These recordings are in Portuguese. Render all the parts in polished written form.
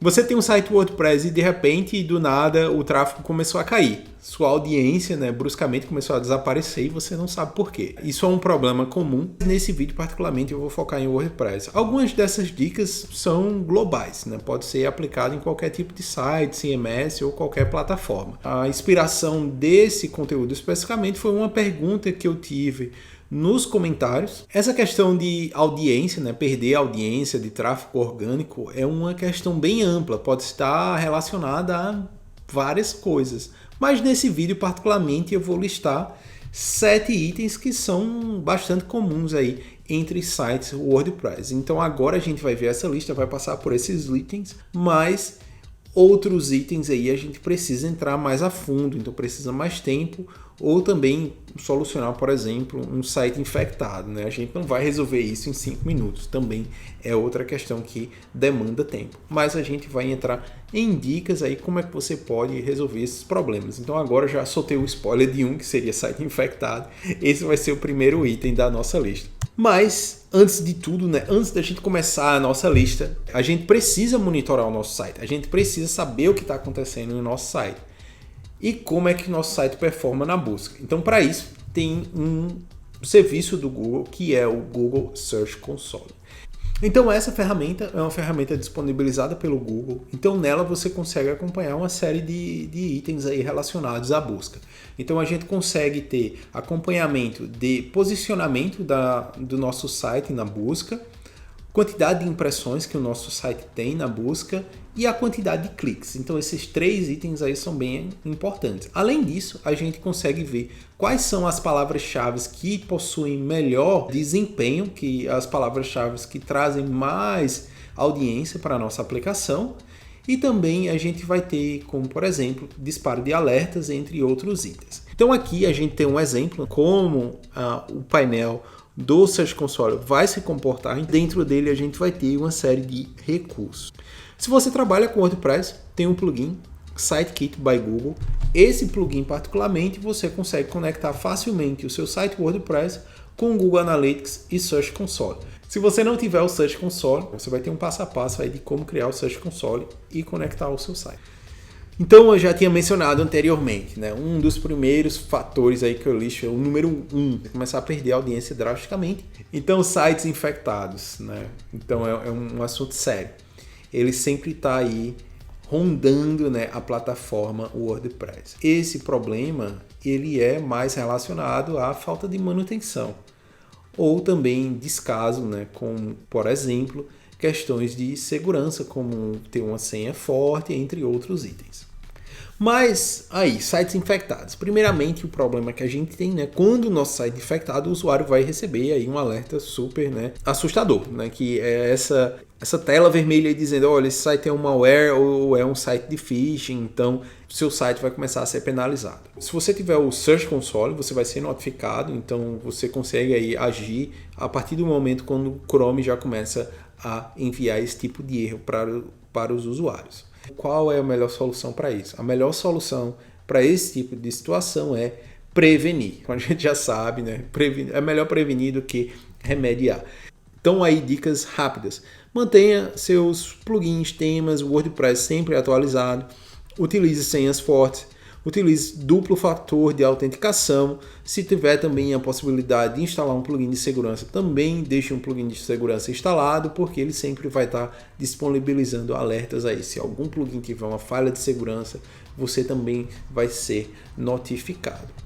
Você tem um site WordPress e de repente, do nada, o tráfego começou a cair. Sua audiência, né, bruscamente começou a desaparecer e você não sabe por quê. Isso é um problema comum. Nesse vídeo, particularmente, eu vou focar em WordPress. Algumas dessas dicas são globais, né? Pode ser aplicado em qualquer tipo de site, CMS ou qualquer plataforma. A inspiração desse conteúdo especificamente foi uma pergunta que eu tive nos comentários. Essa questão de audiência, né, perder a audiência, de tráfego orgânico, é uma questão bem ampla, pode estar relacionada a várias coisas. Mas nesse vídeo, particularmente, eu vou listar 7 itens que são bastante comuns aí entre sites WordPress. Então agora a gente vai ver essa lista, vai passar por esses itens, mas outros itens aí a gente precisa entrar mais a fundo, então precisa mais tempo, ou também solucionar, por exemplo, um site infectado, né? A gente não vai resolver isso em 5 minutos, também é outra questão que demanda tempo. Mas a gente vai entrar em dicas aí como é que você pode resolver esses problemas. Então agora já soltei o spoiler de um que seria site infectado, esse vai ser o primeiro item da nossa lista. Mas, antes de tudo, né, antes da gente começar a nossa lista, a gente precisa monitorar o nosso site. A gente precisa saber o que está acontecendo no nosso site. E como é que o nosso site performa na busca. Então, para isso, tem um serviço do Google, que é o Google Search Console. Então, essa ferramenta é uma ferramenta disponibilizada pelo Google. Então, nela você consegue acompanhar uma série de itens aí relacionados à busca. Então, a gente consegue ter acompanhamento de posicionamento do nosso site na busca, quantidade de impressões que o nosso site tem na busca e a quantidade de cliques. Então, esses 3 itens aí são bem importantes. Além disso, a gente consegue ver quais são as palavras-chave que possuem melhor desempenho, que as palavras-chave que trazem mais audiência para a nossa aplicação. E também a gente vai ter, como por exemplo, disparo de alertas, entre outros itens. Então aqui a gente tem um exemplo como o painel do Search Console vai se comportar. Dentro dele a gente vai ter uma série de recursos. Se você trabalha com WordPress, tem um plugin Sitekit by Google. Esse plugin particularmente você consegue conectar facilmente o seu site WordPress com o Google Analytics e Search Console. Se você não tiver o Search Console, você vai ter um passo a passo aí de como criar o Search Console e conectar ao seu site. Então eu já tinha mencionado anteriormente, né? Um dos primeiros fatores aí que eu listo é o número 1, começar a perder a audiência drasticamente. Então sites infectados, né? Então é um assunto sério. Ele sempre está aí rondando, né, a plataforma WordPress. Esse problema ele é mais relacionado à falta de manutenção ou também descaso, né, com, por exemplo, questões de segurança, como ter uma senha forte, entre outros itens. Mas aí, sites infectados. Primeiramente, o problema que a gente tem, né, quando o nosso site é infectado, o usuário vai receber aí um alerta super, né, assustador, né, que é essa tela vermelha dizendo, olha, esse site é um malware ou é um site de phishing, então seu site vai começar a ser penalizado. Se você tiver o Search Console, você vai ser notificado, então você consegue aí agir a partir do momento quando o Chrome já começa a enviar esse tipo de erro para os usuários. Qual é a melhor solução para isso? A melhor solução para esse tipo de situação é prevenir. A gente já sabe, né? É melhor prevenir do que remediar. Então aí dicas rápidas. Mantenha seus plugins, temas, WordPress sempre atualizado. Utilize senhas fortes. Utilize duplo fator de autenticação. Se tiver também a possibilidade de instalar um plugin de segurança, também deixe um plugin de segurança instalado, porque ele sempre vai estar disponibilizando alertas aí. Se algum plugin tiver uma falha de segurança, você também vai ser notificado.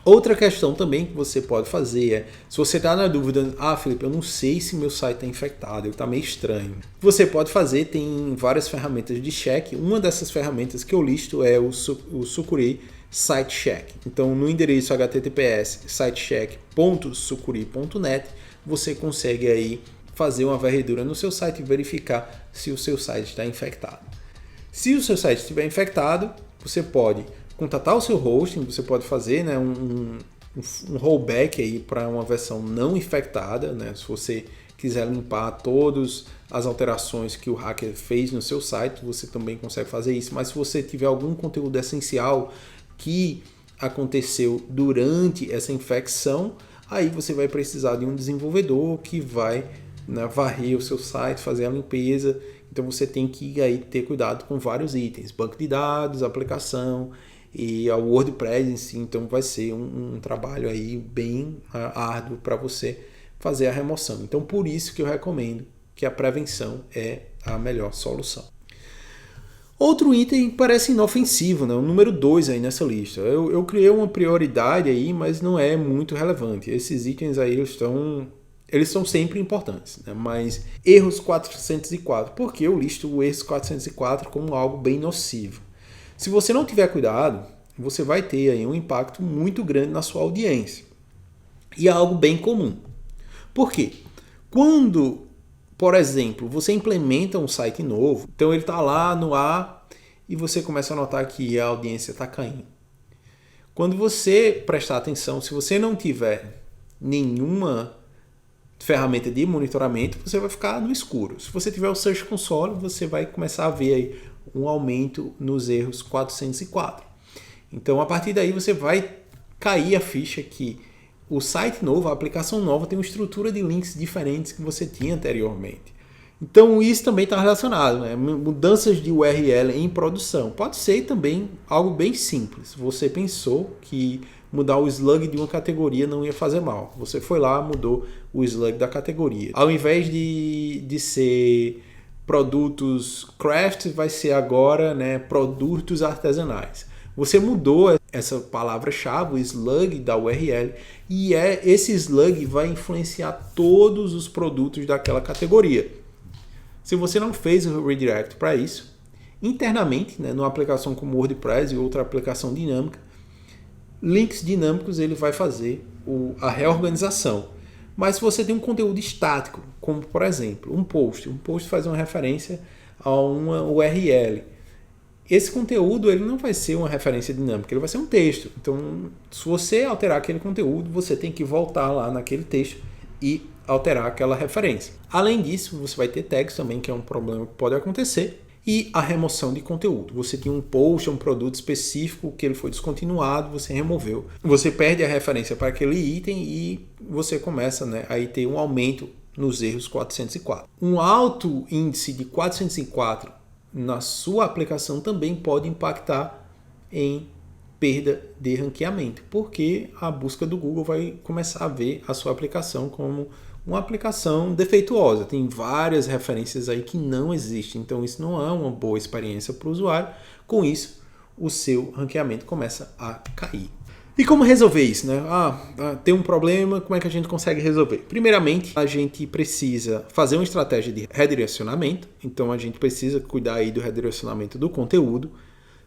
Outra questão também que você pode fazer é, se você está na dúvida, Felipe, eu não sei se meu site está infectado, ele está meio estranho. Você pode fazer, tem várias ferramentas de check. Uma dessas ferramentas que eu listo é o Sucuri Site Check. Então, no endereço https sitecheck.sucuri.net, você consegue aí fazer uma varredura no seu site e verificar se o seu site está infectado. Se o seu site estiver infectado, você pode contatar o seu hosting, você pode fazer, né, um rollback aí para uma versão não infectada, né, se você quiser limpar todas as alterações que o hacker fez no seu site, você também consegue fazer isso. Mas se você tiver algum conteúdo essencial que aconteceu durante essa infecção, aí você vai precisar de um desenvolvedor que vai, né, varrer o seu site, fazer a limpeza. Então você tem que aí ter cuidado com vários itens, banco de dados, aplicação e o WordPress em si. Então vai ser um trabalho aí bem árduo para você fazer a remoção. Então por isso que eu recomendo que a prevenção é a melhor solução. Outro item parece inofensivo, né? O número 2 aí nessa lista. Eu criei uma prioridade aí, mas não é muito relevante. Esses itens aí eles são sempre importantes, né? Mas erros 404, porque eu listo o erros 404 como algo bem nocivo. Se você não tiver cuidado, você vai ter aí um impacto muito grande na sua audiência. E é algo bem comum. Por quê? Quando, por exemplo, você implementa um site novo, então ele está lá no ar e você começa a notar que a audiência está caindo. Quando você prestar atenção, se você não tiver nenhuma ferramenta de monitoramento, você vai ficar no escuro. Se você tiver o Search Console, você vai começar a ver aí um aumento nos erros 404. Então, a partir daí, você vai cair a ficha que o site novo, a aplicação nova, tem uma estrutura de links diferentes que você tinha anteriormente. Então, isso também está relacionado, né? Mudanças de URL em produção. Pode ser também algo bem simples. Você pensou que mudar o slug de uma categoria não ia fazer mal. Você foi lá, mudou o slug da categoria. Ao invés de ser produtos craft, vai ser agora, né, produtos artesanais. Você mudou essa palavra-chave, o slug da URL, e esse slug vai influenciar todos os produtos daquela categoria. Se você não fez o redirect para isso, internamente, né, numa aplicação como WordPress e outra aplicação dinâmica, links dinâmicos ele vai fazer a reorganização. Mas se você tem um conteúdo estático, como por exemplo um post faz uma referência a uma URL. Esse conteúdo ele não vai ser uma referência dinâmica, ele vai ser um texto. Então, se você alterar aquele conteúdo, você tem que voltar lá naquele texto e alterar aquela referência. Além disso, você vai ter tags também, que é um problema que pode acontecer. E a remoção de conteúdo. Você tinha um post, um produto específico que ele foi descontinuado, você removeu. Você perde a referência para aquele item e você começa, né, a ter um aumento nos erros 404. Um alto índice de 404 na sua aplicação também pode impactar em perda de ranqueamento, porque a busca do Google vai começar a ver a sua aplicação como uma aplicação defeituosa. Tem várias referências aí que não existem, então isso não é uma boa experiência para o usuário. Com isso, o seu ranqueamento começa a cair. E como resolver isso, né? Tem um problema, como é que a gente consegue resolver? Primeiramente, a gente precisa fazer uma estratégia de redirecionamento, então a gente precisa cuidar aí do redirecionamento do conteúdo.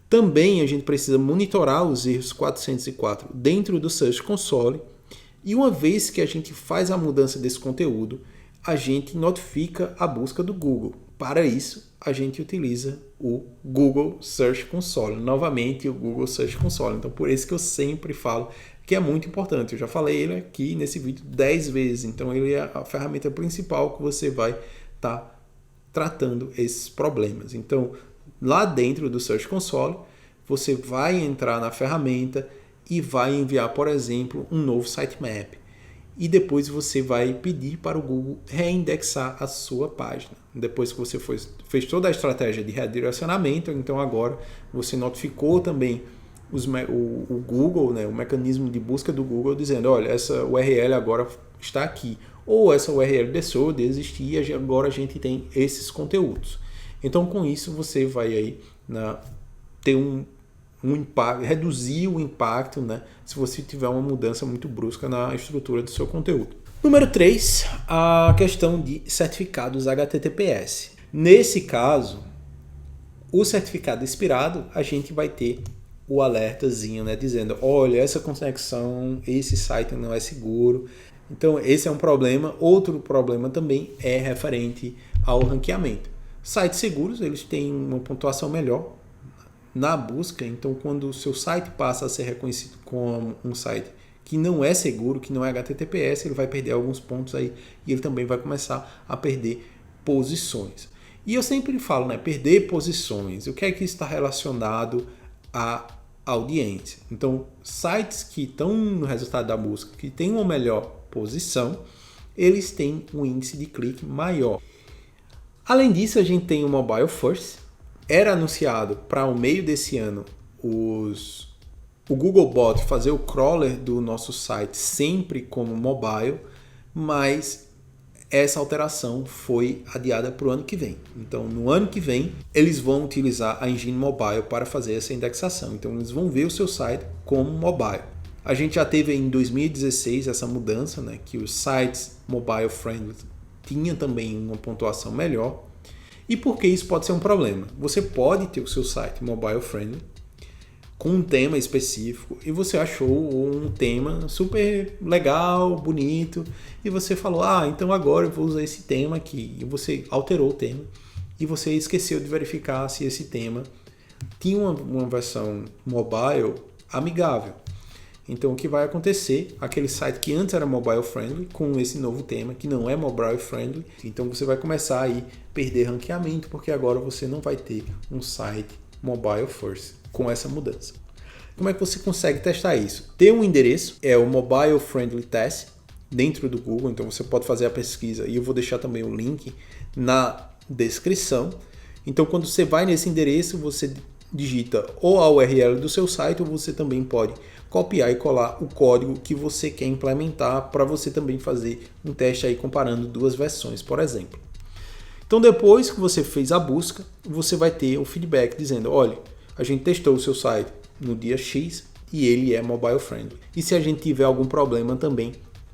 Também a gente precisa monitorar os erros 404 dentro do Search Console. E uma vez que a gente faz a mudança desse conteúdo, a gente notifica a busca do Google. Para isso, a gente utiliza o Google Search Console. Novamente, o Google Search Console. Então, por isso que eu sempre falo que é muito importante. Eu já falei ele aqui nesse vídeo 10 vezes. Então, ele é a ferramenta principal que você vai estar tratando esses problemas. Então, lá dentro do Search Console, você vai entrar na ferramenta e vai enviar, por exemplo, um novo sitemap. E depois você vai pedir para o Google reindexar a sua página. Depois que você fez toda a estratégia de redirecionamento, então agora você notificou também o Google, né, o mecanismo de busca do Google, dizendo, olha, essa URL agora está aqui. Ou essa URL deixou de existir e agora a gente tem esses conteúdos. Então, com isso, você vai aí ter um impacto, reduzir o impacto, né, se você tiver uma mudança muito brusca na estrutura do seu conteúdo. Número 3, a questão de certificados HTTPS. Nesse caso, o certificado expirado, a gente vai ter o alertazinho, né, dizendo, olha, essa conexão, esse site não é seguro. Então, esse é um problema. Outro problema também é referente ao ranqueamento. Sites seguros, eles têm uma pontuação melhor na busca, então quando o seu site passa a ser reconhecido como um site que não é seguro, que não é HTTPS, ele vai perder alguns pontos aí e ele também vai começar a perder posições. E eu sempre falo, né, perder posições, o que é que está relacionado à audiência? Então, sites que estão no resultado da busca, que têm uma melhor posição, eles têm um índice de clique maior. Além disso, a gente tem o Mobile First. Era anunciado para o meio desse ano o Googlebot fazer o crawler do nosso site sempre como mobile, mas essa alteração foi adiada para o ano que vem. Então, no ano que vem, eles vão utilizar a engine mobile para fazer essa indexação. Então, eles vão ver o seu site como mobile. A gente já teve em 2016 essa mudança, né, que os sites mobile friendly tinham também uma pontuação melhor. E por que isso pode ser um problema? Você pode ter o seu site mobile friendly com um tema específico e você achou um tema super legal, bonito, e você falou, então agora eu vou usar esse tema aqui, e você alterou o tema e você esqueceu de verificar se esse tema tinha uma versão mobile amigável. Então o que vai acontecer, aquele site que antes era mobile friendly, com esse novo tema que não é mobile friendly, então você vai começar a perder ranqueamento, porque agora você não vai ter um site mobile first com essa mudança. Como é que você consegue testar isso? Tem um endereço, é o Mobile Friendly Test, dentro do Google, então você pode fazer a pesquisa e eu vou deixar também o link na descrição. Então quando você vai nesse endereço, você digita ou a URL do seu site, ou você também pode copiar e colar o código que você quer implementar para você também fazer um teste aí comparando duas versões, por exemplo. Então depois que você fez a busca, você vai ter o feedback dizendo, olha, a gente testou o seu site no dia X e ele é mobile friendly. E se a gente tiver algum problema também,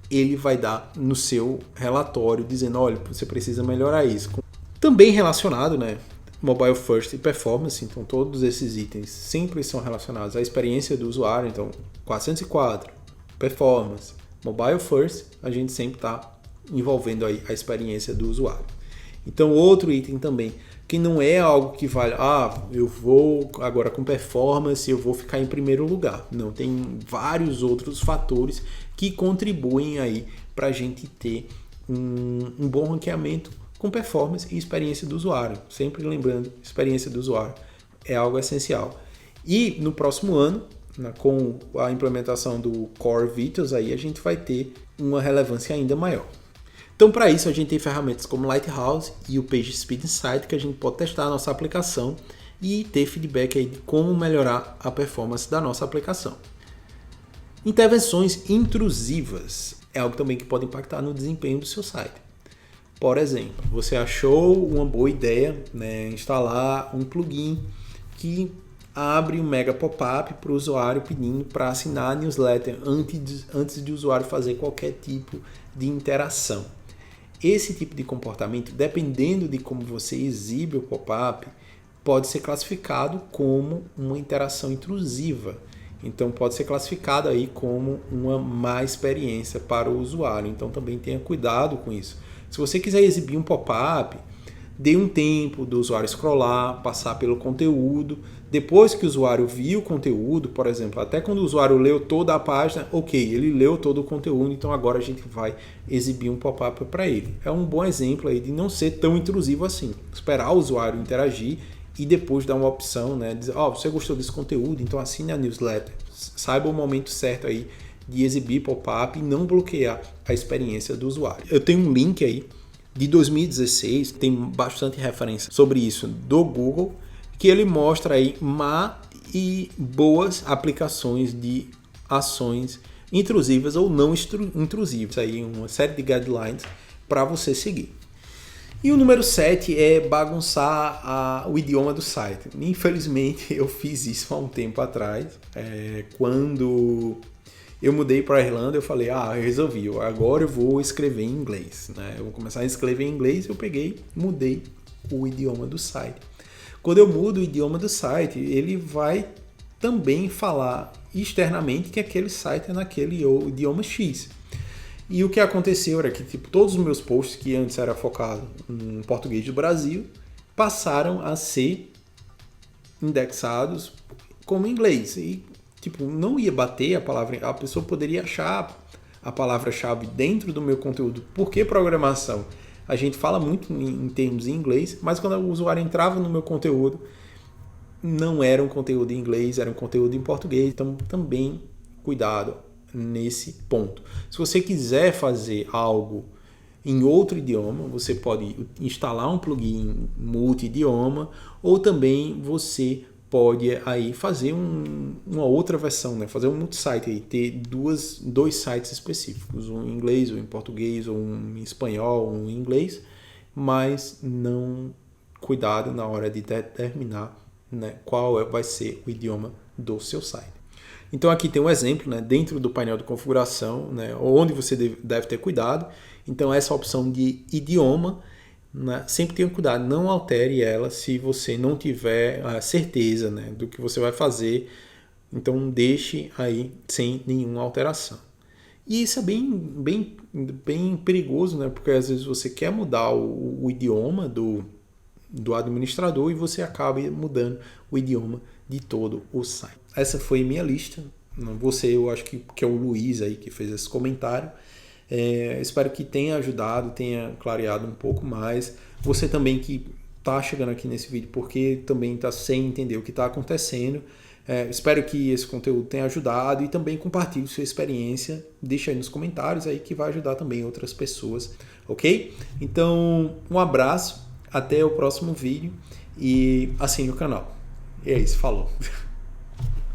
ele vai dar no seu relatório dizendo, olha, você precisa melhorar isso. Também relacionado, né, mobile first e performance, então todos esses itens sempre são relacionados à experiência do usuário, então 404, performance, mobile first, a gente sempre está envolvendo aí a experiência do usuário. Então outro item também, que não é algo que vale, eu vou agora com performance, eu vou ficar em primeiro lugar. Não, tem vários outros fatores que contribuem aí para a gente ter um bom ranqueamento com performance e experiência do usuário. Sempre lembrando, experiência do usuário é algo essencial. E no próximo ano, com a implementação do Core Vitals, aí a gente vai ter uma relevância ainda maior. Então, para isso, a gente tem ferramentas como Lighthouse e o PageSpeed Insight, que a gente pode testar a nossa aplicação e ter feedback aí de como melhorar a performance da nossa aplicação. Intervenções intrusivas é algo também que pode impactar no desempenho do seu site. Por exemplo, você achou uma boa ideia, né, instalar um plugin que abre um mega pop-up para o usuário pedindo para assinar a newsletter antes de o usuário fazer qualquer tipo de interação. Esse tipo de comportamento, dependendo de como você exibe o pop-up, pode ser classificado como uma interação intrusiva. Então pode ser classificado aí como uma má experiência para o usuário. Então também tenha cuidado com isso. Se você quiser exibir um pop-up, dê um tempo do usuário scrollar, passar pelo conteúdo. Depois que o usuário viu o conteúdo, por exemplo, até quando o usuário leu toda a página, ok, ele leu todo o conteúdo, então agora a gente vai exibir um pop-up para ele. É um bom exemplo aí de não ser tão intrusivo assim. Esperar o usuário interagir e depois dar uma opção, né? Dizer, você gostou desse conteúdo, então assine a newsletter. Saiba o momento certo aí de exibir pop-up e não bloquear a experiência do usuário. Eu tenho um link aí de 2016, tem bastante referência sobre isso do Google, que ele mostra aí má e boas aplicações de ações intrusivas ou não intrusivas. Aí uma série de guidelines para você seguir. E o número 7 é bagunçar o idioma do site. Infelizmente eu fiz isso há um tempo atrás, quando eu mudei para a Irlanda, eu falei, eu resolvi, agora eu vou escrever em inglês, né? Eu vou começar a escrever em inglês, eu mudei o idioma do site. Quando eu mudo o idioma do site, ele vai também falar externamente que aquele site é naquele idioma X. E o que aconteceu era que todos os meus posts, que antes era focado em português do Brasil, passaram a ser indexados como inglês. E não ia bater a palavra, a pessoa poderia achar a palavra-chave dentro do meu conteúdo. Porque programação? A gente fala muito em termos em inglês, mas quando o usuário entrava no meu conteúdo, não era um conteúdo em inglês, era um conteúdo em português. Então, também cuidado nesse ponto. Se você quiser fazer algo em outro idioma, você pode instalar um plugin multi-idioma, ou também você pode aí fazer uma outra versão, né? Fazer um multi-site aí, ter dois sites específicos, um em inglês ou em português, ou um em espanhol ou um em inglês, mas não cuidado na hora de determinar, né, qual vai ser o idioma do seu site. Então aqui tem um exemplo, né, dentro do painel de configuração, né, onde você deve ter cuidado. Então essa opção de idioma, né, sempre tenha cuidado, não altere ela se você não tiver a certeza, né, do que você vai fazer. Então deixe aí sem nenhuma alteração. E isso é bem perigoso, né, porque às vezes você quer mudar o idioma do administrador e você acaba mudando o idioma de todo o site. Essa foi minha lista. Você, eu acho que é o Luiz aí que fez esse comentário. Espero que tenha ajudado, tenha clareado um pouco mais. Você também que está chegando aqui nesse vídeo porque também está sem entender o que está acontecendo. Espero que esse conteúdo tenha ajudado e também compartilhe sua experiência. Deixa aí nos comentários aí que vai ajudar também outras pessoas, ok? Então, um abraço, até o próximo vídeo e assine o canal. E é isso, falou!